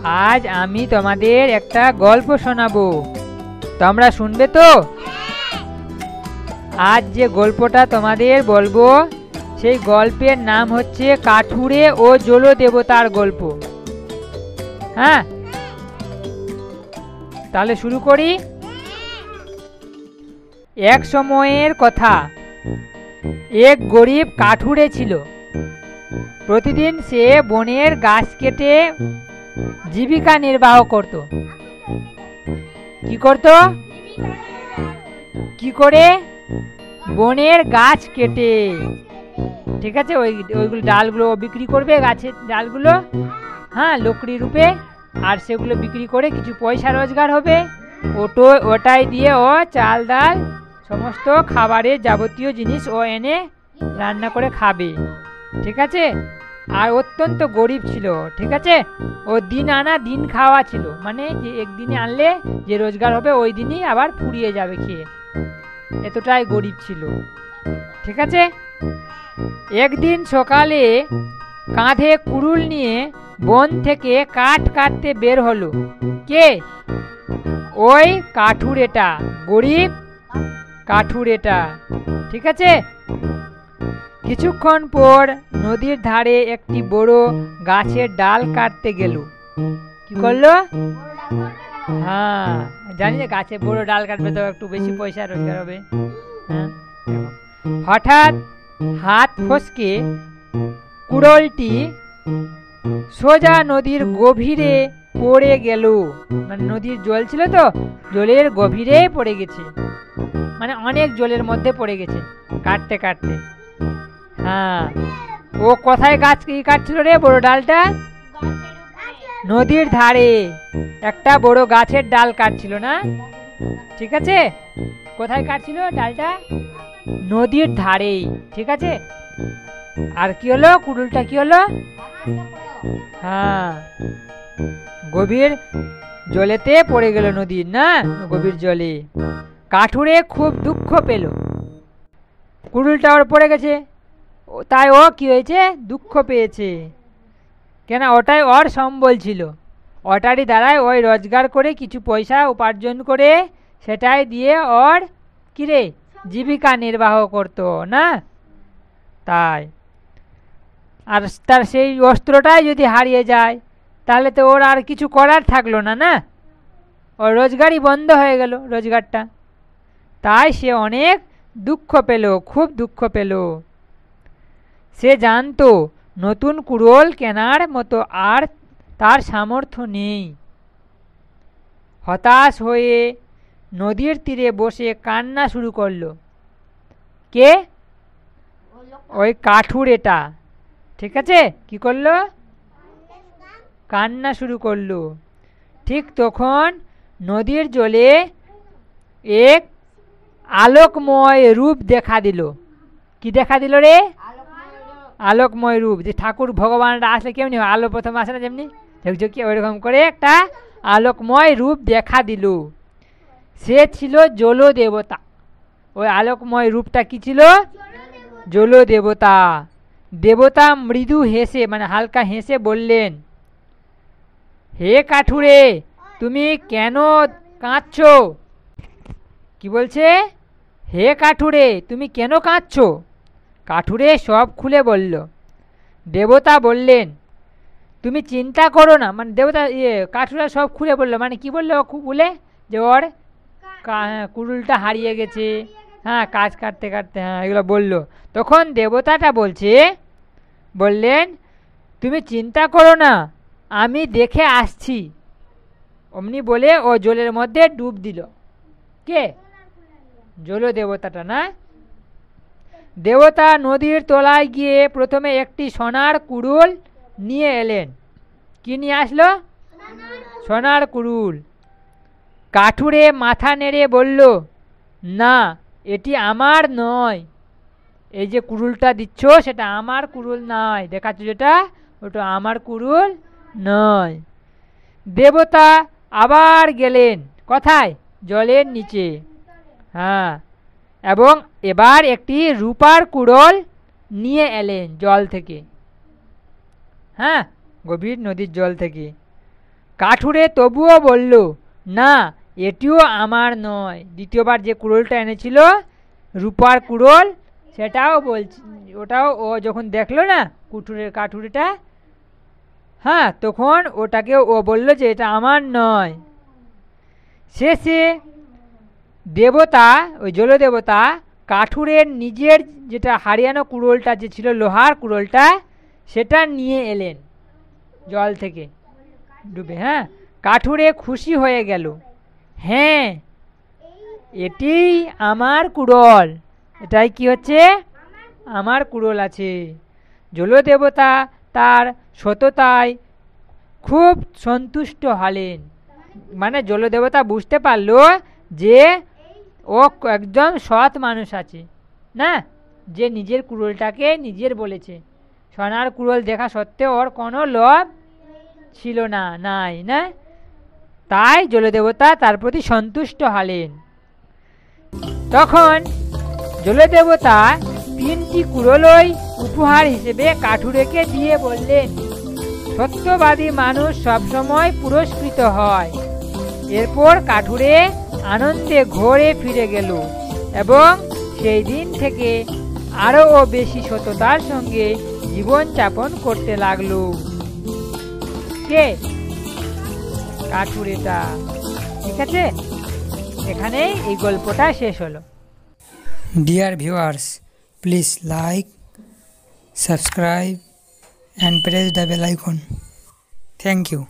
আজ আমি তোমাদের একটা গল্প শোনাবো, তোমরা শুনবে তো? আজ যে গল্পটা তোমাদের বলবো সেই গল্পের নাম হচ্ছে কাঠুরে ও জল দেবতার গল্প। হ্যাঁ, তাহলে শুরু করি। এক সময়ের কথা, এক গরিব কাঠুরে ছিল। প্রতিদিন সে বনের গাছ কেটে জীবিকা নির্বাহ করত। কি করে? বনের গাছ কেটে, ঠিক আছে, ওইগুলো ডালগুলো বিক্রি করবে, গাছের ডালগুলো, হ্যাঁ, লকড়ি রূপে, আর সেগুলো বিক্রি করে কিছু পয়সা রোজগার হবে। ওটাই দিয়ে ও চাল ডাল সমস্ত খাবারের যাবতীয় জিনিস ও এনে রান্না করে খাবে, ঠিক আছে। আর অত্যন্ত গরিব ছিল, ঠিক আছে। ও দিন আনা দিন খাওয়া ছিল, মানে যে একদিনে আনলে যে রোজগার হবে ওই দিনই আবার ফুরিয়ে যাবে খেয়ে, এতটাই গরিব ছিল, ঠিক আছে। একদিন সকালে কাঁধে কুড়ুল নিয়ে বন থেকে কাঠ কাটতে বের হলো। কে? ওই কাঠুরেটা, গরিব কাঠুরেটা, ঠিক আছে। কিছুক্ষণ পর নদীর ধারে একটি বড় গাছের ডাল কাটতে গেল। কি করলো? হ্যাঁ, জানি যে গাছে বড় ডাল কাটবে তো একটু বেশি পয়সা রোজগার হবে। হ্যাঁ, হঠাৎ হাত ফসকে কুড়োলটি সোজা নদীর গভীরে পড়ে গেল। মানে নদীর জল ছিল তো, জলের গভীরে পড়ে গেছে, মানে অনেক জলের মধ্যে পড়ে গেছে কাটতে কাটতে। হ্যাঁ, ও কোথায় গাছ কাটছিল রে? বড় ডালটা নদীর ধারে একটা বড় গাছের ডাল কাটছিল না, ঠিক আছে। কোথায় কাটছিল ডালটা? নদীর ধারে, ঠিক আছে। আর কি হলো? কুড়ুলটা কি হলো? হ্যাঁ, গভীর জলেতে পড়ে গেল, নদীর না গভীর জলে। কাঠুরে খুব দুঃখ পেল, কুড়ুলটা ওর পড়ে গেছে, তাই ও কি হয়েছে? দুঃখ পেয়েছে। কেন? ওটাই ওর সম্বল ছিল, ওটারই দ্বারাই ওই রোজগার করে কিছু পয়সা উপার্জন করে সেটাই দিয়ে ওর কিরে জীবিকা নির্বাহ করতো না, তাই। আর তার সেই অস্ত্রটাই যদি হারিয়ে যায় তাহলে তো ওর আর কিছু করার থাকলো না, না, ওর রোজগারই বন্ধ হয়ে গেল, রোজগারটা। তাই সে অনেক দুঃখ পেল, খুব দুঃখ পেল। সে জানতো নতুন কুড়োল কেনার মতো আর তার সামর্থ্য নেই। হতাশ হয়ে নদীর তীরে বসে কান্না শুরু করলো। কে? ওই কাঠুরেটা, ঠিক আছে। কি করলো? কান্না শুরু করলো। ঠিক তখন নদীর জলে এক আলোকময় রূপ দেখা দিল। কি দেখা দিল রে? আলোকময় রূপ। যে ঠাকুর ভগবানরা আসলে কেমনি আলো প্রথমে আসে না, যেমনি ঝকঝকি, ওইরকম করে একটা আলোকময় রূপ দেখা দিল। সে ছিল জল দেবতা। ওই আলোকময় রূপটা কি ছিল? জল দেবতা। দেবতা মৃদু হেসে, মানে হালকা হেসে বললেন, হে কাঠুরে, তুমি কেন কাঁদছো? কি বলছে? হে কাঠুরে, তুমি কেন কাঁদছো? কাঠুরে সব খুলে বলল। দেবতা বললেন, তুমি চিন্তা করো না। মানে দেবতা কাঠুরা সব খুলে বললো, মানে কি বললো বলে যে ওর কুড়ুলটা হারিয়ে গেছে, হ্যাঁ, কাজ কাটতে কাটতে, হ্যাঁ, এগুলো বললো। তখন দেবতাটা বললেন, তুমি চিন্তা করো না, আমি দেখে আসছি। অমনি বলে ও জলের মধ্যে ডুব দিল। কে? জল দেবতাটা না। দেবতা নদীর তলায় গিয়ে প্রথমে একটি সোনার কুড়ুল নিয়ে এলেন। কি নিয়ে আসলো? সোনার কুড়ুল। কাঠুরে মাথা নেড়ে বলল, না, এটি আমার নয়। এই যে কুড়ুলটা দিচ্ছ সেটা আমার কুড়ুল নয়, দেখাচ্ছ যেটা, ওটা আমার কুড়ুল নয়। দেবতা আবার গেলেন কোথায়? জলের নিচে। হ্যাঁ, এবং এবার একটি রূপার কুড়োল নিয়ে এলেন জল থেকে, হ্যাঁ, গভীর নদীর জল থেকে। কাঠুরে তবুও বলল, না, এটিও আমার নয়। দ্বিতীয়বার যে কুড়োলটা এনেছিল রূপার কুড়োল, সেটাও বলছে, ওটাও ও যখন দেখলো না কাঠুরেটা, হ্যাঁ, তখন ওটাকে ও বলল যে এটা আমার নয়। শেষে দেবতা, ওই জলদেবতা কাঠুরের নিজের যেটা হারিয়ানো কুড়োলটা যে ছিল, লোহার কুড়োলটা, সেটা নিয়ে এলেন জল থেকে ডুবে। হ্যাঁ, কাঠুরে খুশি হয়ে গেল, হ্যাঁ, এটি আমার কুড়োল, এটাই কি হচ্ছে, আমার কুড়োল আছে। জলদেবতা তার সততায় খুব সন্তুষ্ট হলেন। মানে জলদেবতা বুঝতে পারলো যে ও একদম সৎ মানুষ আছে, না, যে নিজের কুড়োলটাকে নিজের বলেছে। সোনার কুড়োল দেখা সত্ত্বেও ওর কোনো লোভ ছিল না, নাই না, তাই জলদেবতা তার প্রতি সন্তুষ্ট হলেন। তখন জলদেবতা 3টি কুড়োলই উপহার হিসেবে কাঠুরেকে দিয়ে বললেন, সত্যবাদী মানুষ সবসময় পুরস্কৃত হয়। এরপর কাঠুরে আনন্দে ঘরে ফিরে গেল এবং সেই দিন থেকে আরও বেশি সততার সঙ্গে জীবনযাপন করতে লাগলো। কে? কাঠুরেটা। ঠিক আছে, এখানেই এই গল্পটা শেষ হলো। Dear viewers, please like, subscribe and press the bell icon. Thank you.